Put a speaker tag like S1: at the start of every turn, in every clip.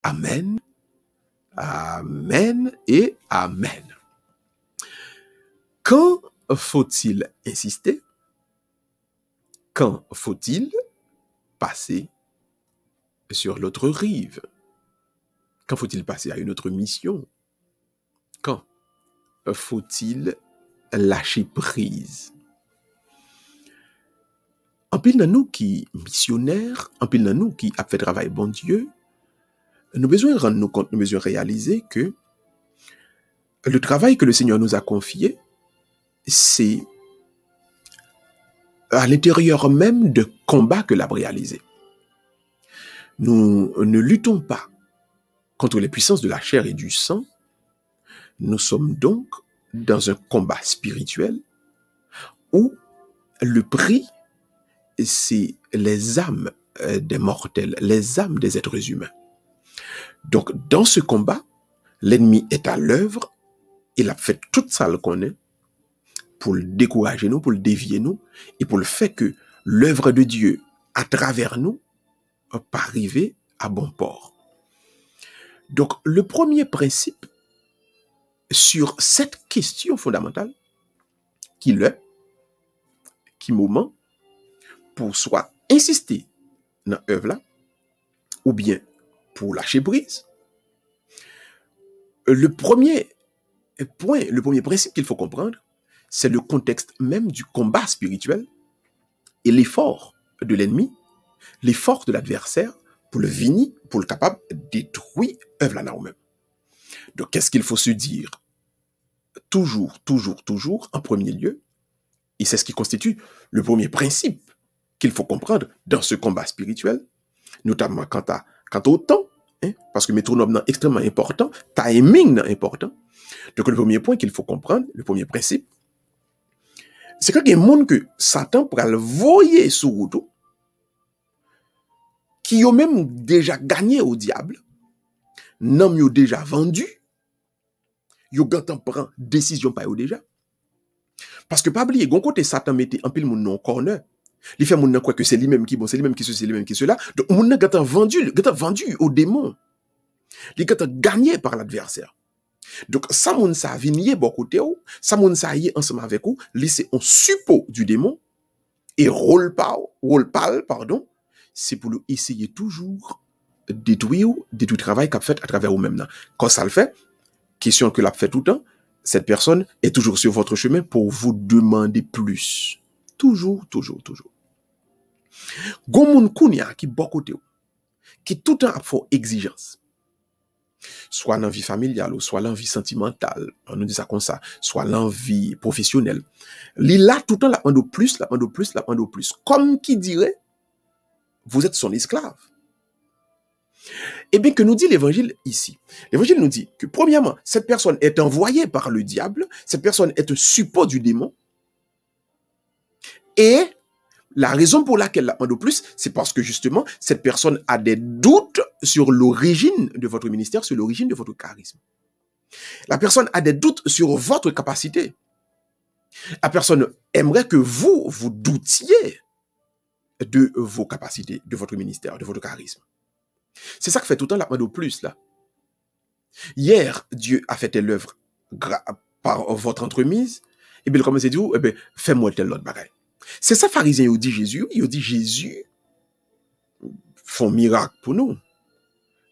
S1: Amen, amen et amen. Quand faut-il insister? Quand faut-il passer sur l'autre rive? Quand faut-il passer à une autre mission? Quand faut-il lâcher prise? En pile dans nous qui missionnaires, en pile dans nous qui a fait travail bon Dieu, nous besoin rendre nous compte, nous besoin réaliser que le travail que le Seigneur nous a confié, c'est à l'intérieur même de combats que l'a réalisé. Nous ne luttons pas contre les puissances de la chair et du sang. Nous sommes donc dans un combat spirituel où le prix, c'est les âmes des mortels, les âmes des êtres humains. Donc, dans ce combat, l'ennemi est à l'œuvre, il a fait tout ça le connaît pour le décourager nous, pour le dévier nous, et pour le fait que l'œuvre de Dieu à travers nous pas arriver à bon port. Donc, le premier principe sur cette question fondamentale, qui moment, pour soit insister dans l'œuvre là, ou bien pour lâcher prise, le premier point, le premier principe qu'il faut comprendre, c'est le contexte même du combat spirituel et l'effort de l'ennemi, l'effort de l'adversaire pour le venir, pour le capable de détruire l'œuvre là nous-mêmes. Donc, qu'est-ce qu'il faut se dire? Toujours, en premier lieu, et c'est ce qui constitue le premier principe qu'il faut comprendre dans ce combat spirituel, notamment quant au temps, hein, parce que métronome est extrêmement important, timing est important. Donc, le premier point qu'il faut comprendre, le premier principe, c'est qu'il y a des gens que Satan pourra le voyer sous route, qui ont même déjà gagné au diable, n'ont eu déjà vendu, ils ont prend décision pas déjà. Parce que pas oublier, gon côté Satan mettait en pile moun non corner. Il fait moun nan quoi que c'est lui-même qui bon, c'est lui-même qui ceci, c'est lui-même qui cela. Donc moun nan gata vendu au démon. Il gata gagné par l'adversaire. Donc ça moun sa vinier bon côté ou, ça moun sa y ensemble avec ou, c'est un suppôt du démon et rôle pâle, pardon, c'est pour le essayer toujours détruire le travail qu'a fait à travers vous-même. Quand ça le fait, question que l'a fait tout le temps, cette personne est toujours sur votre chemin pour vous demander plus. Toujours. Gon moun kounya qui bon côté qui tout le temps a fort exigence. Soit l'envie familiale, ou soit l'envie sentimentale, on nous dit ça comme ça, soit l'envie professionnelle. Il a tout le temps la demande au plus. Comme qui dirait, vous êtes son esclave. Eh bien, que nous dit l'évangile ici? L'évangile nous dit que, premièrement, cette personne est envoyée par le diable, cette personne est un suppôt du démon, et la raison pour laquelle la demande au plus, c'est parce que justement, cette personne a des doutes sur l'origine de votre ministère, sur l'origine de votre charisme. La personne a des doutes sur votre capacité. La personne aimerait que vous doutiez de vos capacités, de votre ministère, de votre charisme. C'est ça que fait tout le temps la demande au plus, là. Hier, Dieu a fait telle œuvre par votre entremise, et bien, comme c'est dit, eh bien, fais-moi tel autre bagaille. C'est ça, pharisiens, il dit Jésus font miracle pour nous.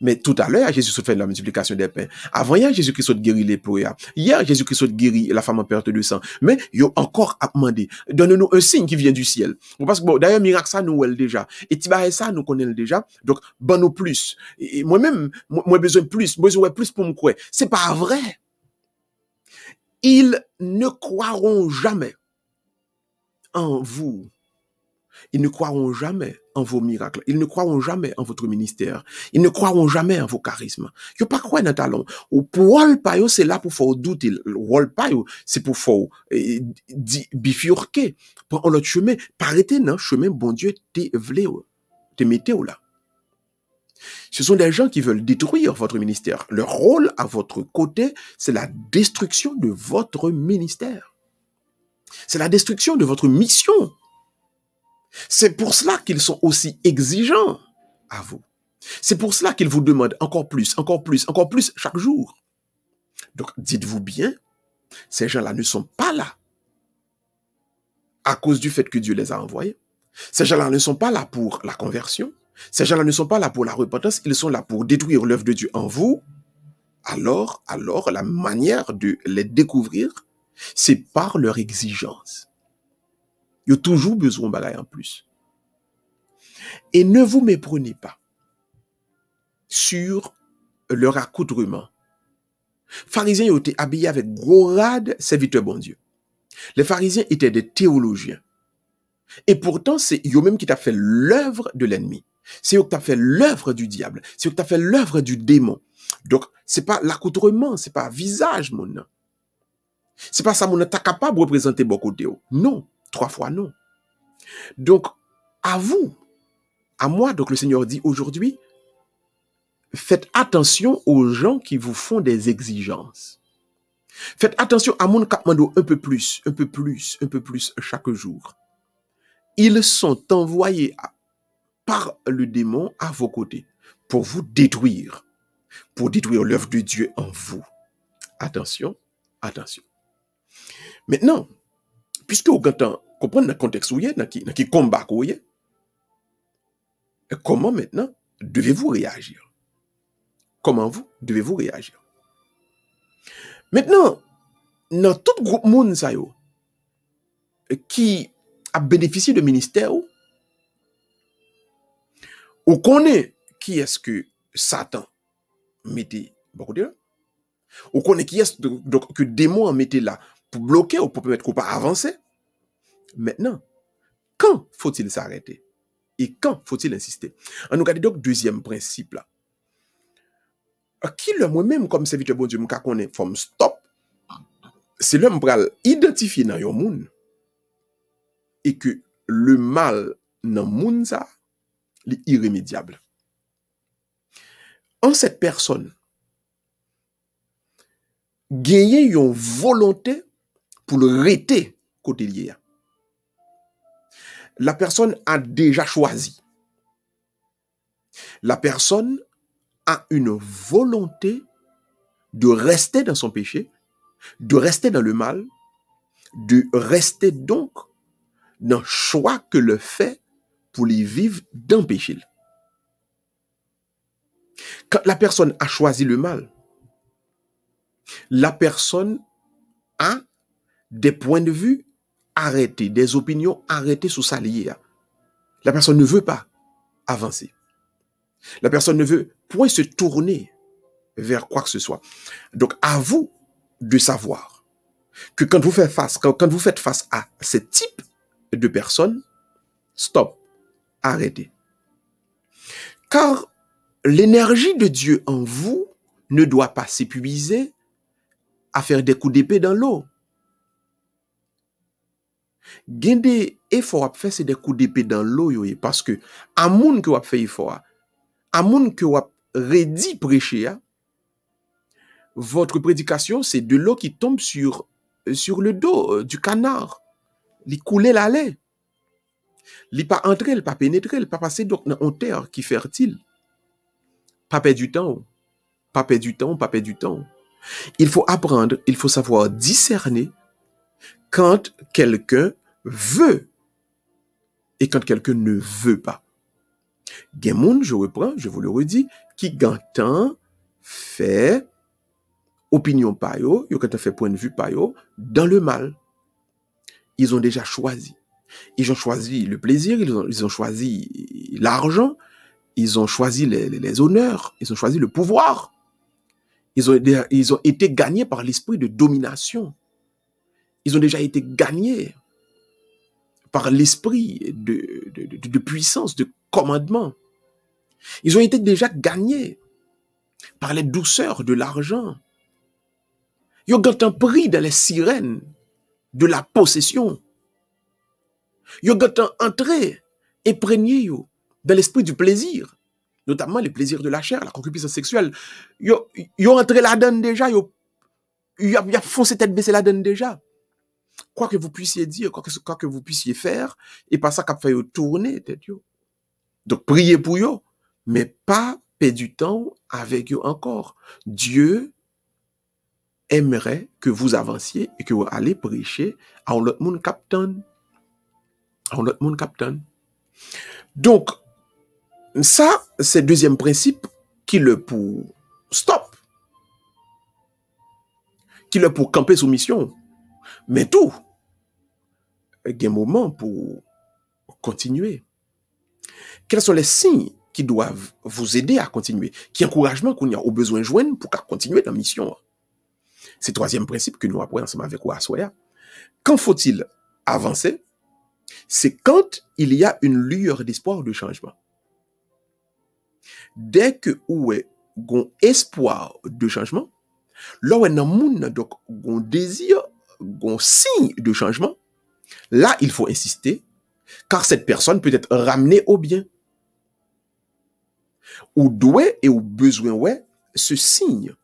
S1: Mais tout à l'heure, Jésus fait la multiplication des pains. Avant, hier, Jésus-Christ a guéri les pauvres. Hier, Jésus-Christ a guéri la femme en perte de sang. Mais, il a encore demandé, donne-nous un signe qui vient du ciel. Parce que, bon, d'ailleurs, miracle, ça, nous, déjà. Et Tibaï, ça, nous connaissons déjà. Donc, bon, nous plus. Et moi-même, moi, besoin plus pour me croire. C'est pas vrai. Ils ne croiront jamais en vous. Ils ne croiront jamais en vos miracles. Ils ne croiront jamais en votre ministère. Ils ne croiront jamais en vos charismes. Ils ne croient pas dans talent. Ou pour Payo, c'est là pour faire douter. Payo, c'est pour faire bifurquer. Pour l'autre chemin, arrêter dans le chemin, bon Dieu, te mettez là. Ce sont des gens qui veulent détruire votre ministère. Leur rôle à votre côté, c'est la destruction de votre ministère. C'est la destruction de votre mission. C'est pour cela qu'ils sont aussi exigeants à vous. C'est pour cela qu'il vous demande encore plus, encore plus, encore plus chaque jour. Donc, dites-vous bien, ces gens-là ne sont pas là à cause du fait que Dieu les a envoyés. Ces gens-là ne sont pas là pour la conversion. Ces gens-là ne sont pas là pour la repentance. Ils sont là pour détruire l'œuvre de Dieu en vous. Alors, la manière de les découvrir, c'est par leur exigence. Il y a toujours besoin de bagaille en plus. Et ne vous méprenez pas sur leur accoutrement. Pharisiens étaient habillés avec gros rade, serviteurs bon Dieu. Les pharisiens étaient des théologiens. Et pourtant, c'est eux-mêmes qui t'a fait l'œuvre de l'ennemi. C'est eux qui t'a fait l'œuvre du diable. C'est eux qui t'a fait l'œuvre du démon. Donc, c'est pas l'accoutrement, c'est pas visage, mon nom. C'est pas ça, mon nom, t'as capable de représenter beaucoup de théo. Non, 3 fois non. Donc, à vous, à moi, donc le Seigneur dit aujourd'hui, faites attention aux gens qui vous font des exigences. Faites attention à mon capmando un peu plus, un peu plus, un peu plus chaque jour. Ils sont envoyés par le démon à vos côtés pour vous détruire, pour détruire l'œuvre de Dieu en vous. Attention, attention. Maintenant, puisque vous comprenez le contexte où il y a, dans qui combat où il y a, comment maintenant devez-vous réagir? Comment vous devez-vous réagir? Maintenant, dans tout groupe monde ça yo, qui a bénéficié de ministère, on connaît qui est-ce que Satan mettait beaucoup de là. On connaît qui est-ce que démon mettait là pour bloquer ou pour permettre qu'on pas avancer. Maintenant, quand faut-il s'arrêter? Et quand faut-il insister? On nous regarde donc deuxième principe là. Qui le moi-même comme serviteur bon Dieu m'ka connaît from stop, c'est l'homme pral identifier dans yon moun et que le mal dans moun ça est irrémédiable. En cette personne gagner une volonté pour le rester côté lié. La personne a déjà choisi. La personne a une volonté de rester dans son péché, de rester dans le mal, de rester donc dans le choix que le fait pour les vivre dans le péché. Quand la personne a choisi le mal, la personne a des points de vue arrêtés, des opinions arrêtées sous sa liée. La personne ne veut pas avancer. La personne ne veut point se tourner vers quoi que ce soit. Donc, à vous de savoir que quand vous faites face à ce type de personnes, stop, arrêtez. Car l'énergie de Dieu en vous ne doit pas s'épuiser à faire des coups d'épée dans l'eau. Gende effort à faire c'est des coups d'épée dans l'eau parce que à moun que vous fait effort, à moun que vous redit prêcher, votre prédication c'est de l'eau qui tombe sur le dos du canard, li couler la lait, li pas entrer, li pas pénétrer, li pas passer donc dans une terre qui fertile. Pas perdre du temps, pas perdre du temps, pas perdre du temps. Il faut apprendre, il faut savoir discerner quand quelqu'un veut et quand quelqu'un ne veut pas. Gen moun, je reprends, je vous le redis, qui gantan fait opinion pa yo, yo gantan fait point de vue pa yo, dans le mal. Ils ont déjà choisi. Ils ont choisi le plaisir, ils ont choisi l'argent, ils ont choisi les honneurs, ils ont choisi le pouvoir. Ils ont été gagnés par l'esprit de domination. Ils ont déjà été gagnés par l'esprit de puissance, de commandement. Ils ont été déjà gagnés par les douceurs de l'argent. Ils ont été pris dans les sirènes de la possession. Ils ont été entrés, imprégnés dans l'esprit du plaisir, notamment les plaisirs de la chair, la concupiscence sexuelle. Ils ont entré là-dedans déjà, ils ont foncé tête baissée là-dedans déjà. Quoi que vous puissiez dire, quoi que vous puissiez faire, et pas ça qu'a fait tourner tête yo. Donc priez pour yo, mais pas perdre du temps avec eux encore. Dieu aimerait que vous avanciez et que vous allez prêcher à l'autre monde captain. À l'autre monde captain. Donc, ça, c'est le deuxième principe qui le pour stop, qui le pour camper sous mission. Mais tout, il y a un moment pour continuer. Quels sont les signes qui doivent vous aider à continuer? Qui encouragement qu'on y a au besoin de joindre pour continuer la mission? C'est le troisième principe que nous apprenons ensemble avec Ouassoya. Quand faut-il avancer? C'est quand il y a une lueur d'espoir de changement. Dès que vous avez un espoir de changement, là où il y a un désir, un signe de changement, là, il faut insister, car cette personne peut être ramenée au bien. Ou doit et ou besoin, ouais, ce signe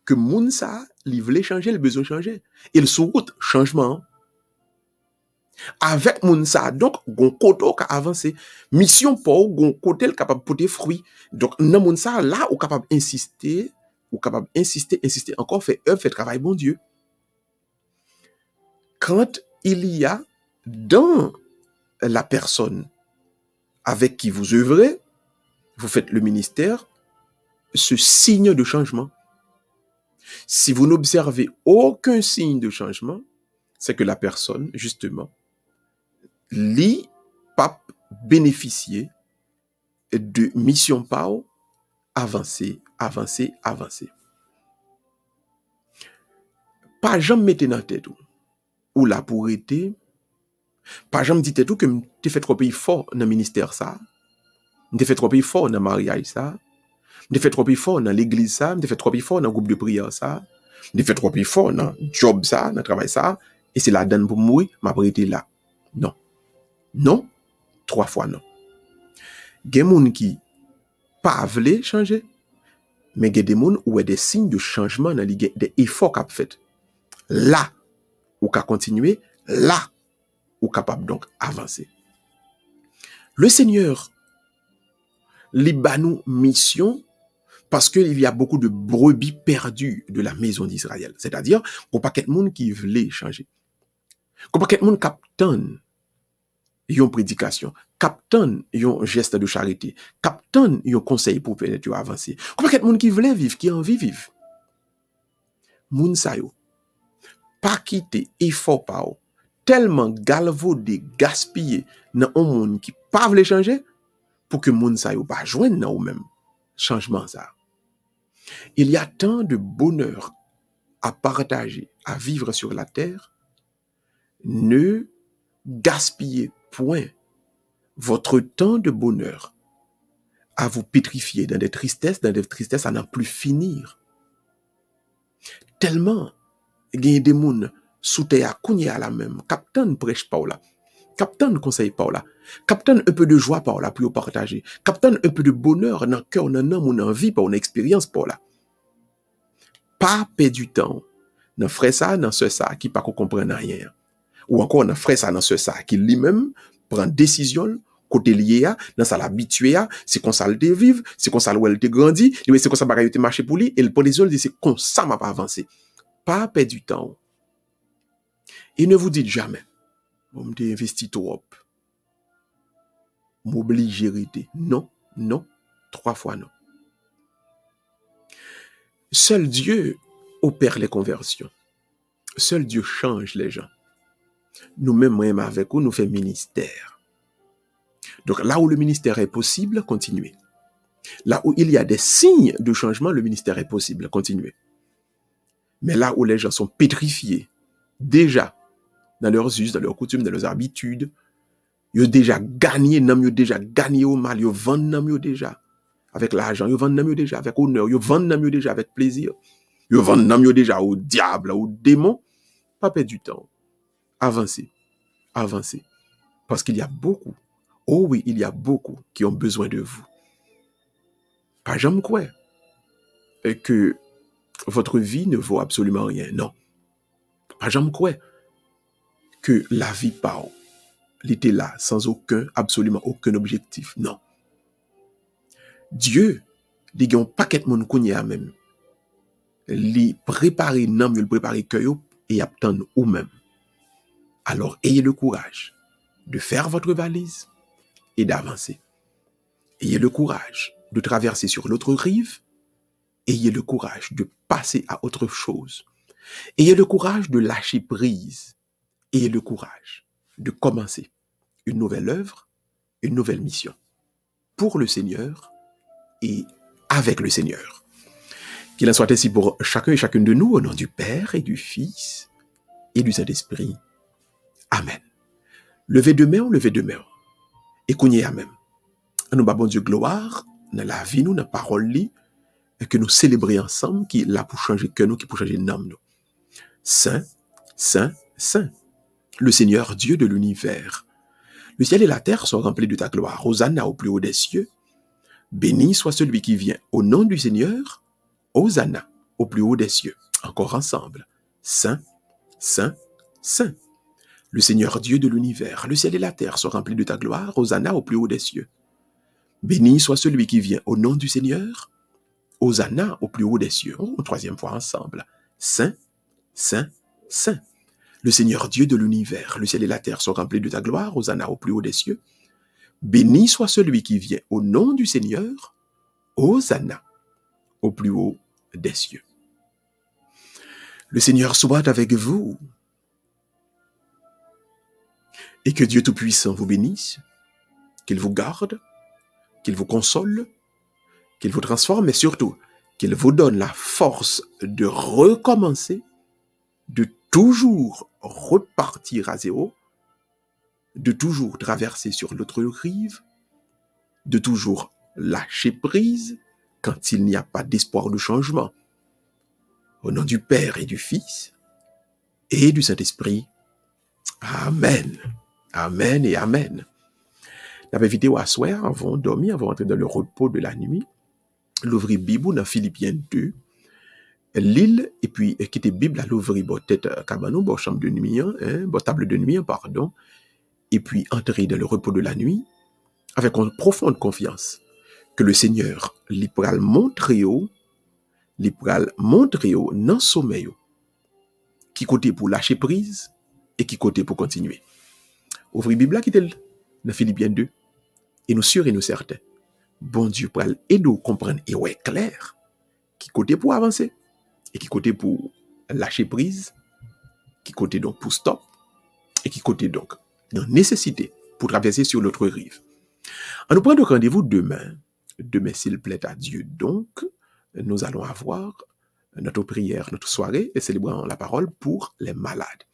S1: que Mounsa, il voulait changer, le besoin changer. Il sous route changement. Avec Mounsa, donc, gon côté qui a avancé. Mission pour gon côté capable de porter fruit. Donc, dans Mounsa, là, ou capable d'insister, insister encore, fait œuvre, fait travail, bon Dieu. Quand il y a dans la personne avec qui vous œuvrez, vous faites le ministère, ce signe de changement. Si vous n'observez aucun signe de changement, c'est que la personne, justement, lit pas bénéficier de mission PAO avancer. Pas jamais mettre dans tête ou la pour être, pas jamais dit tout que tu fait trop fort dans le ministère ça, tu fait trop fort dans le mariage ça, tu fait trop fort dans l'église ça, tu fait trop fort dans le groupe de prière ça, tu fait trop fort dans le job ça, dans le travail ça, et c'est la donne pour mourir, m'a prêté là. Non. Non, 3 fois non. Il y a des gens qui pas veulent changer, mais il y a des gens où il y a des signes de changement dans des efforts qu'a fait. Là, ou qu'a continuer, là, ou capable donc avancer. Le Seigneur libanou mission parce qu'il y a beaucoup de brebis perdues de la maison d'Israël. C'est-à-dire, il n'y a pas de monde qui veut changer. Il n'y a pas de monde qui captonne une prédication, captonne un geste de charité, captonne un conseil pour peut-être avancer. Il n'y a pas de monde qui veut vivre, qui a envie de vivre. Moun sa yo, pas quitter effort pa ou, tellement galvaudé, gaspillé dans un monde qui pas veut changer, pour que moun sa yo pas joindre dans ou même changement ça. Il y a tant de bonheur à partager, à vivre sur la terre. Ne gaspillez point votre temps de bonheur à vous pétrifier dans des tristesses à n'en plus finir. Tellement, il y a des gens sous terre à la même. Captain prêche pas là. Captain conseille pas là. Captain un peu de joie par là pour partager. Captain un peu de bonheur dans le cœur, dans l'âme, dans la vie, dans l'expérience par là. Pas perdre du temps dans frère ça, dans ce ça qui pas comprendre rien. Ou encore dans frère ça, dans ce ça qui lui-même prend décision côté lié dans ça l'habitué, c'est comme ça le vivre, c'est comme ça le grandi, c'est comme ça bagaille te marcher pour lui et le décision dit c'est comme ça m'a pas avancé. Pas perdre du temps. Et ne vous dites jamais bon m'te investi trop. M'obliger rester. Non, 3 fois non. Seul Dieu opère les conversions. Seul Dieu change les gens. Nous-mêmes, même avec vous, nous faisons ministère. Donc là où le ministère est possible, continuez. Là où il y a des signes de changement, le ministère est possible, continuez. Mais là où les gens sont pétrifiés, déjà, dans leurs us, dans leurs coutumes, dans leurs habitudes, ils ont déjà gagné, ils ont déjà gagné au mal, ils vendent déjà avec l'argent, ils vendent déjà avec honneur, ils vendent déjà avec plaisir, ils vendent déjà au diable, au démon. Pas perdre du temps. Avancez. Parce qu'il y a beaucoup, oh oui, il y a beaucoup qui ont besoin de vous. Pas jamais quoi que votre vie ne vaut absolument rien. Non. Pas jamais quoi que la vie part. Elle était là, sans absolument aucun objectif. Non. Dieu, li gen un paquet moun kounye a même. Li préparer nam, li préparer cœur et attend ou même. Alors ayez le courage de faire votre valise et d'avancer. Ayez le courage de traverser sur l'autre rive. Ayez le courage de passer à autre chose. Ayez le courage de lâcher prise. Ayez le courage de commencer une nouvelle œuvre, une nouvelle mission pour le Seigneur et avec le Seigneur. Qu'il en soit ainsi pour chacun et chacune de nous, au nom du Père et du Fils et du Saint-Esprit. Amen. Levez de main, et cognez Amen. Nous bon Dieu gloire dans la vie, nous, dans la parole, que nous célébrions ensemble, qui là pour changer que nous, qui pour changer nom nous. Saint, Saint, Saint, le Seigneur Dieu de l'univers. Le ciel et la terre sont remplis de ta gloire. Hosanna au plus haut des cieux. Béni soit celui qui vient au nom du Seigneur. Hosanna au plus haut des cieux. Encore ensemble. Saint, Saint, Saint. Le Seigneur Dieu de l'univers. Le ciel et la terre sont remplis de ta gloire. Hosanna au plus haut des cieux. Béni soit celui qui vient au nom du Seigneur. Hosanna au plus haut des cieux. Oh, troisième fois ensemble. Saint, Saint, Saint. Le Seigneur Dieu de l'univers, le ciel et la terre sont remplis de ta gloire, Hosanna au plus haut des cieux. Béni soit celui qui vient au nom du Seigneur, Hosanna au plus haut des cieux. Le Seigneur soit avec vous et que Dieu Tout-Puissant vous bénisse, qu'il vous garde, qu'il vous console, qu'il vous transforme et surtout qu'il vous donne la force de recommencer, de toujours repartir à zéro, de toujours traverser sur l'autre rive, de toujours lâcher prise quand il n'y a pas d'espoir de changement. Au nom du Père et du Fils et du Saint-Esprit. Amen. Amen et Amen. J'avais vidéo à soir avant de dormir, avant d'entrer dans le repos de la nuit. L'ouvrir Bible dans Philippiens 2. L'île, et puis quitter Bible à l'ouvrir, tête cabanon, chambre de nuit, table de nuit, pardon, et puis entrer dans le repos de la nuit, avec une profonde confiance que le Seigneur lui pourra montrer dans sommeil, qui côté pour lâcher prise, et qui côté pour continuer. Ouvrez Bible là, quittez dans Philippiens 2, et nous sûrs et nous certains, bon Dieu pour aider à comprendre et ouais clair, qui côté pour avancer, et qui côté pour lâcher prise, qui côté donc pour stop, et qui côté donc dans nécessité pour traverser sur l'autre rive. On nous prend donc rendez-vous demain s'il plaît à Dieu. Donc, nous allons avoir notre prière, notre soirée, et célébrant la parole pour les malades.